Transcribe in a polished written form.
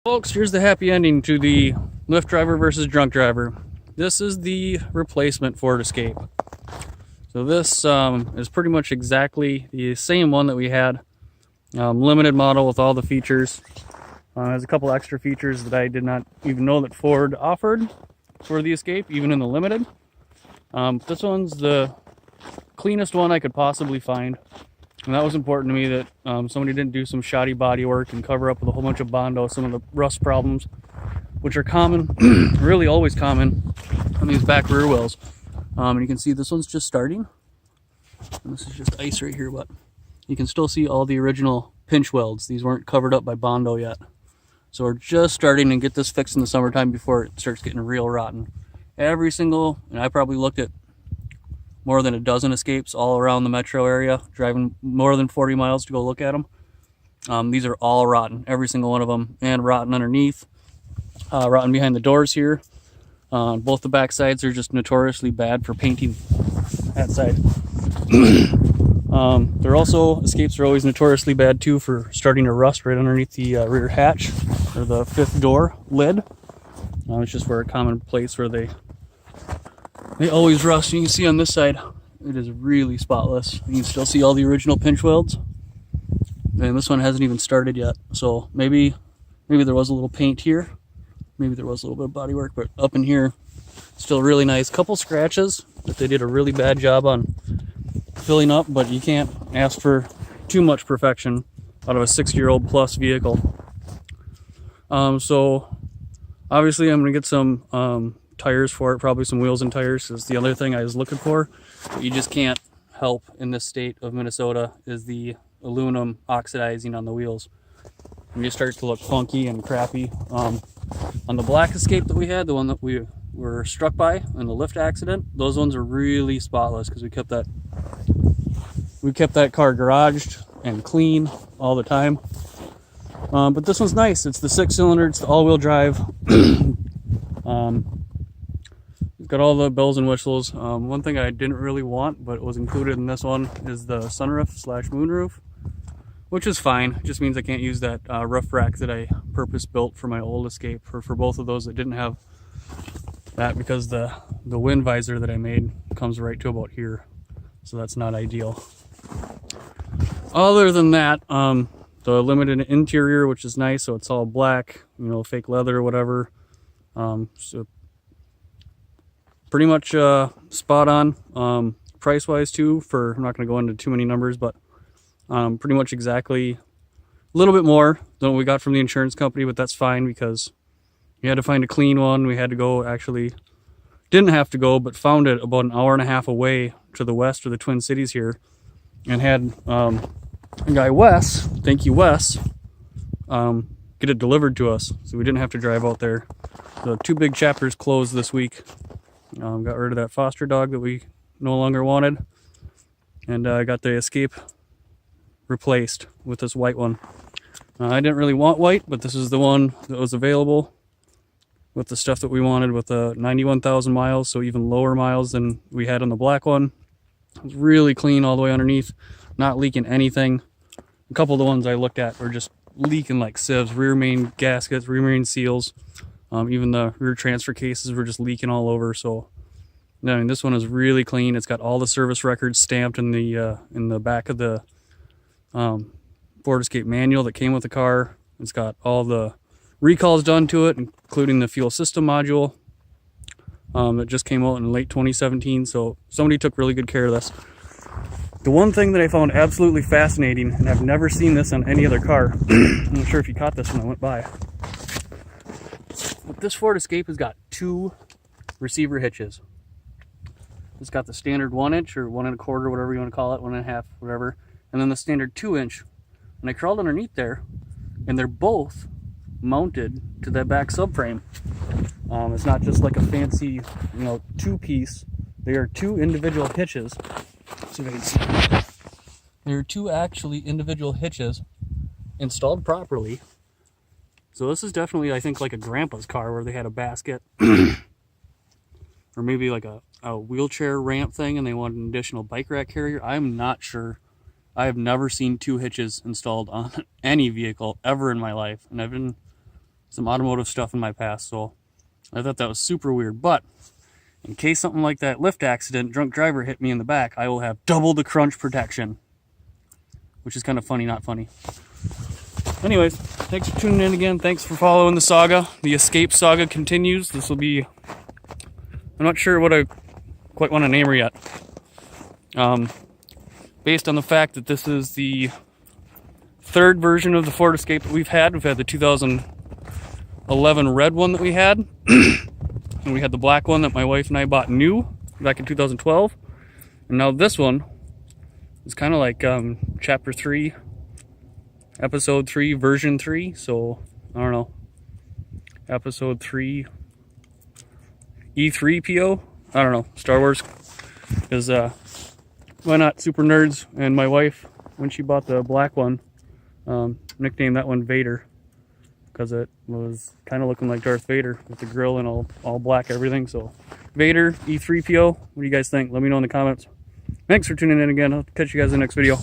Folks, here's the happy ending to the Lyft driver versus drunk driver. This is the replacement Ford Escape. So this is pretty much exactly the same one that we had. Limited model with all the features. Has a couple extra features that I did not even know that Ford offered for the Escape, even in the Limited. This one's the cleanest one I could possibly find. And that was important to me, that somebody didn't do some shoddy body work and cover up with a whole bunch of Bondo some of the rust problems, which are common, really always common on these back rear wheels. And you can see this one's just starting. And this is just ice right here, but you can still see all the original pinch welds. These weren't covered up by Bondo yet. So we're just starting to get this fixed in the summertime before it starts getting real rotten. Every single, and I probably looked at more than a dozen Escapes all around the metro area, driving more than 40 miles to go look at them. These are all rotten, every single one of them, and rotten underneath, rotten behind the doors here. Both the back sides are just notoriously bad for painting that side. They're also, Escapes are always notoriously bad too for starting to rust right underneath the rear hatch, or the fifth door lid. It's just where a common place where they always rust. You can see on this side, it is really spotless. You can still see all the original pinch welds. And this one hasn't even started yet. So maybe there was a little paint here. Maybe there was a little bit of body work, but up in here, still really nice. Couple scratches that they did a really bad job on filling up, but you can't ask for too much perfection out of a 6-year-old plus vehicle. So obviously I'm gonna get some tires for it, probably some wheels and tires is the other thing I was looking for. But you just can't help in this state of Minnesota is the aluminum oxidizing on the wheels. And you start to look funky and crappy. On the black Escape that we had, the one that we were struck by in the Lyft accident, those ones are really spotless because we kept that car garaged and clean all the time. But this one's nice. It's the 6-cylinder, it's the all-wheel drive. It's got all the bells and whistles. One thing I didn't really want, but was included in this one, is the sunroof slash moonroof, which is fine. It just means I can't use that roof rack that I purpose built for my old Escape, or for both of those that didn't have that, because the wind visor that I made comes right to about here. So that's not ideal. Other than that, the limited interior, which is nice, so it's all black, fake leather or whatever. So pretty much spot on. Price wise too, I'm not going to go into too many numbers, but pretty much exactly a little bit more than what we got from the insurance company, but that's fine because we had to find a clean one. We had to go, actually didn't have to go, but found it about an hour and a half away to the west of the Twin Cities here, and had a guy, Wes, thank you Wes, get it delivered to us, so we didn't have to drive out there. The 2 big chapters closed this week. Got rid of that foster dog that we no longer wanted, and I got the Escape replaced with this white one. I didn't really want white, but this is the one that was available with the stuff that we wanted, with 91,000 miles, so even lower miles than we had on the black one. It was really clean all the way underneath, not leaking anything. A couple of the ones I looked at were just leaking like sieves. Rear main gaskets, rear main seals, even the rear transfer cases were just leaking all over. So I mean, this one is really clean. It's got all the service records stamped in the back of the Ford Escape manual that came with the car. It's got all the recalls done to it, including the fuel system module that just came out in late 2017. So somebody took really good care of this. The one thing that I found absolutely fascinating, and I've never seen this on any other car, I'm not sure if you caught this when I went by, but this Ford Escape has got 2 receiver hitches. It's got the standard 1-inch or 1 1/4, whatever you want to call it, 1 1/2, whatever, and then the standard 2-inch. And I crawled underneath there, and they're both mounted to that back subframe. It's not just like a fancy, 2-piece. They are 2 individual hitches. See if I can see. There are 2 actually individual hitches installed properly. So this is definitely, I think, like a grandpa's car where they had a basket or maybe like a wheelchair ramp thing and they wanted an additional bike rack carrier. I'm not sure. I have never seen 2 hitches installed on any vehicle ever in my life, and I've been some automotive stuff in my past, so I thought that was super weird. But in case something like that lift accident, drunk driver hit me in the back, I will have double the crunch protection, which is kind of funny, not funny. Anyways, thanks for tuning in again. Thanks for following the saga. The escape saga continues. This will be, I'm not sure what I quite want to name her yet. Based on the fact that this is the third version of the Ford Escape that we've had. We've had the 2011 red one that we had. And we had the black one that my wife and I bought new back in 2012. And now this one is kind of like chapter 3, episode 3, version 3. So, I don't know. Episode 3, E3PO? I don't know. Star Wars. Because, why not super nerds? And my wife, when she bought the black one, nicknamed that one Vader. Because it was kind of looking like Darth Vader with the grill and all black everything. So, Vader, E3PO, what do you guys think? Let me know in the comments. Thanks for tuning in again. I'll catch you guys in the next video.